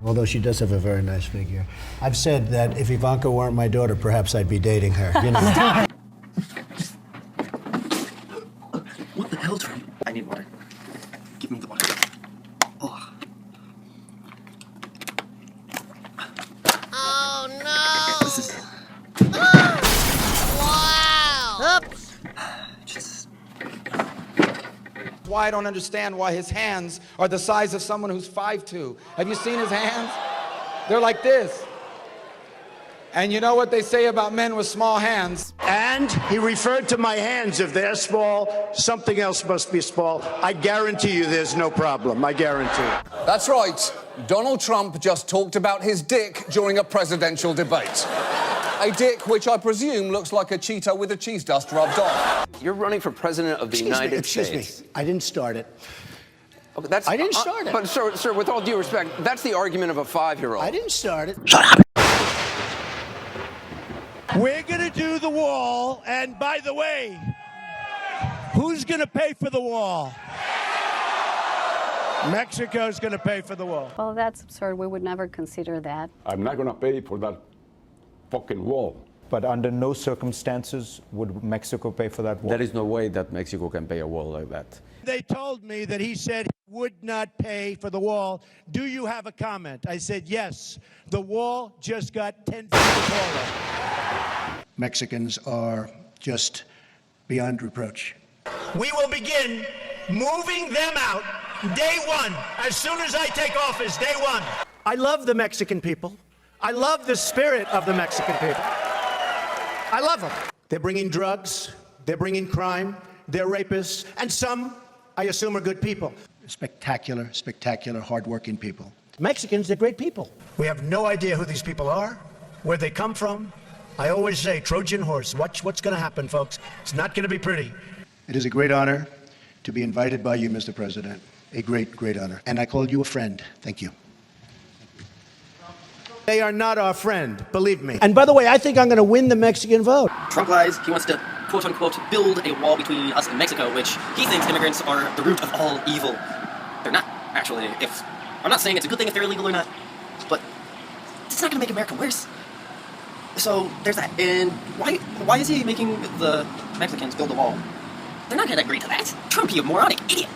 Although she does have a very nice figure. I've said that if Ivanka weren't my daughter, perhaps I'd be dating her. You know. What the hell, Trey? I need water. Give me the water. Oh. Oh no! This is... Wow! Oops! Just... Why I don't understand why his hands are the size of someone who's 5'2". Have you seen his hands? They're like this. And you know what they say about men with small hands? And he referred to my hands. If they're small, something else must be small. I guarantee you there's no problem. I guarantee it. That's right. Donald Trump just talked about his dick during a presidential debate. A dick which I presume looks like a Cheeto with a cheese dust rubbed off. You're running for president of the United States. Excuse me. I didn't start it. Okay, I didn't start it. But, sir, with all due respect, that's the argument of a 5-year-old. I didn't start it. Shut up! We're going to do the wall. And by the way, who's going to pay for the wall? Mexico's going to pay for the wall. Well, that's absurd. We would never consider that. I'm not going to pay for that fucking wall. But under no circumstances would Mexico pay for that wall. There is no way that Mexico can pay a wall like that. They told me that he said he would not pay for the wall. Do you have a comment? I said, yes. The wall just got 10 feet taller. Mexicans are just beyond reproach. We will begin moving them out day one, as soon as I take office, day one. I love the Mexican people. I love the spirit of the Mexican people. I love them. They're bringing drugs, they're bringing crime, they're rapists, and some, I assume, are good people. Spectacular, spectacular, hardworking people. Mexicans, they're great people. We have no idea who these people are, where they come from. I always say, Trojan horse, watch what's going to happen, folks. It's not going to be pretty. It is a great honor to be invited by you, Mr. President. A great, great honor. And I called you a friend. Thank you. They are not our friend, believe me. And by the way, I think I'm going to win the Mexican vote. Trump lies. He wants to, quote-unquote, build a wall between us and Mexico, which he thinks immigrants are the root of all evil. They're not, actually. I'm not saying it's a good thing if they're illegal or not, but it's not going to make America worse. So there's that. And why is he making the Mexicans build a wall? They're not going to agree to that. Trump, you moronic idiot.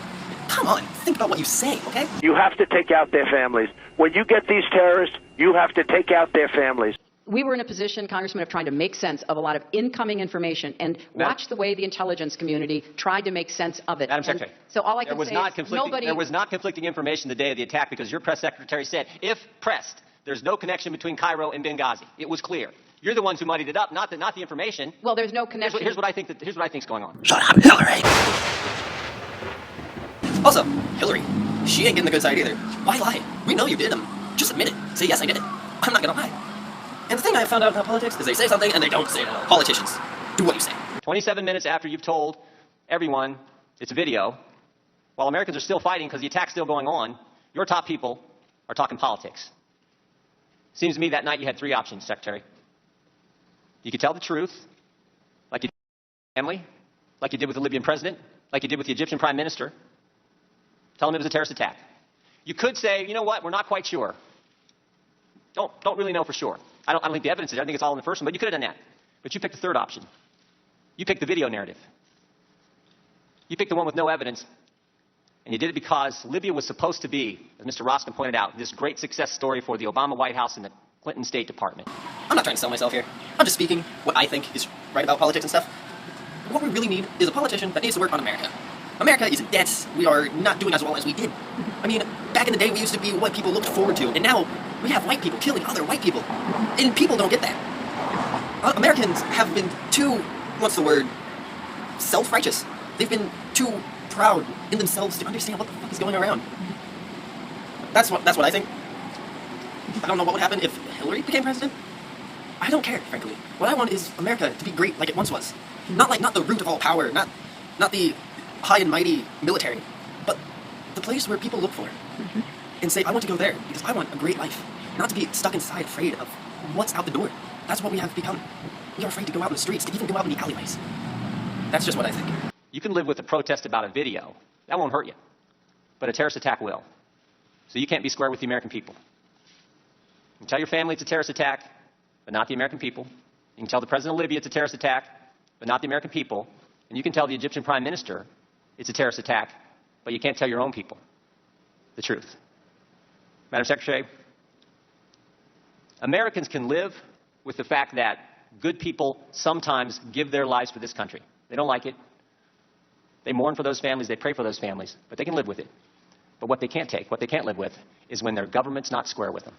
Come on, think about what you say, okay? You have to take out their families. When you get these terrorists, you have to take out their families. We were in a position, Congressman, of trying to make sense of a lot of incoming information and watch the way the intelligence community tried to make sense of it. Madam Secretary, so all I can say is nobody... There was not conflicting information the day of the attack because your press secretary said, if pressed, there's no connection between Cairo and Benghazi. It was clear. You're the ones who muddied it up, not the information. Well, there's no connection. Here's what I think's going on. Shut up, Hillary! Also, Hillary, she ain't getting the good side either. Why lie? We know you did them. Just admit it. Say, yes, I did it. I'm not gonna lie. And the thing I found out about politics is they say something and they don't say it at all. Politicians, do what you say. 27 minutes after you've told everyone it's a video, while Americans are still fighting because the attack's still going on, your top people are talking politics. Seems to me that night you had three options, Secretary. You could tell the truth, like you did with the family, like you did with the Libyan president, like you did with the Egyptian prime minister. Tell them it was a terrorist attack. You could say, you know what, we're not quite sure. Don't really know for sure. I don't think the evidence is there. I think it's all in the first one, but you could have done that. But you picked the third option. You picked the video narrative. You picked the one with no evidence, and you did it because Libya was supposed to be, as Mr. Roskin pointed out, this great success story for the Obama White House and the Clinton State Department. I'm not trying to sell myself here. I'm just speaking what I think is right about politics and stuff. What we really need is a politician that needs to work on America. America is in debt. We are not doing as well as we did. I mean, back in the day, we used to be what people looked forward to, and now we have white people killing other white people. And people don't get that. Americans have been too, self-righteous. They've been too proud in themselves to understand what the fuck is going around. That's what I think. I don't know what would happen if Hillary became president. I don't care, frankly. What I want is America to be great like it once was. Not the root of all power, not the high and mighty military, but the place where people look for and say, I want to go there because I want a great life. Not to be stuck inside afraid of what's out the door. That's what we have become. We are afraid to go out in the streets, to even go out in the alleyways. That's just what I think. You can live with a protest about a video. That won't hurt you. But a terrorist attack will. So you can't be square with the American people. You can tell your family it's a terrorist attack, but not the American people. You can tell the president of Libya it's a terrorist attack, but not the American people. And you can tell the Egyptian prime minister it's a terrorist attack, but you can't tell your own people the truth. Madam Secretary, Americans can live with the fact that good people sometimes give their lives for this country. They don't like it. They mourn for those families. They pray for those families. But they can live with it. But what they can't take, what they can't live with, is when their government's not square with them.